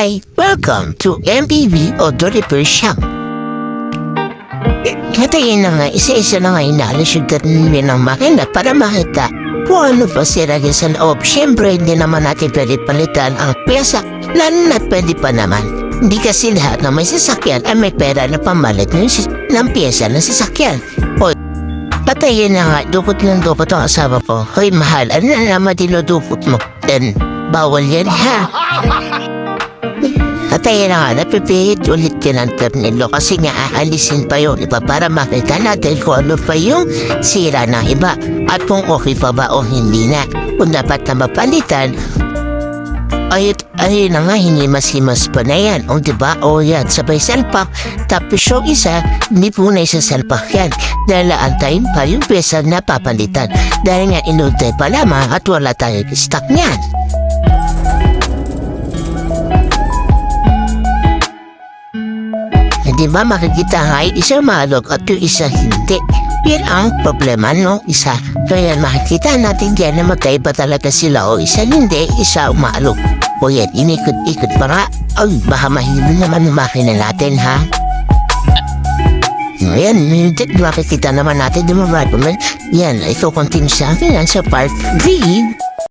Hi! Welcome to MPV Auto Repair Shop. Katayin na nga, isa-isa na nga inaalisyugat nila ng makina para makita kung ano pa sira sa loob. Siyempre, hindi naman natin pwede palitan ang pyesa, lalo na pwede pa naman. Hindi kasi lahat na may sasakyan ay may pera na pamalit ng pyesa ng sasakyan. O, patayin na nga, dupot ng dupot ang asawa ko. Hoy, mahal, ano na naman dinudupot mo? Then, bawal yan, ha? At ayun na nga, napipihit ulit yan ang tornilyo kasi nga aalisin pa yung iba para makita natin kung ano pa yung sira ng iba at kung okay pa ba o hindi na. Kung dapat na mapalitan, ayun na nga, hinimas-himas pa na yan. O diba, o yan, sabay salpak. Tapos yung isa, hindi po na isasalpak yan. Dahil antayin pa yung pesa na papalitan. Dahil nga inutay pa lamang at wala tayong stock niyan. Di ba makikita nga yung isa malog at yung isa hindi. Pero ang problema no isa. Kaya makikita natin dyan na magkaiba talaga sila o isa hindi, isa umalog. O yan, inikot-ikot pa nga. Ay, baka mahilo naman ang makina natin ha. Ayan, hindi makikita naman natin di ba? Yan, ito continue sa akin yan sa part 3.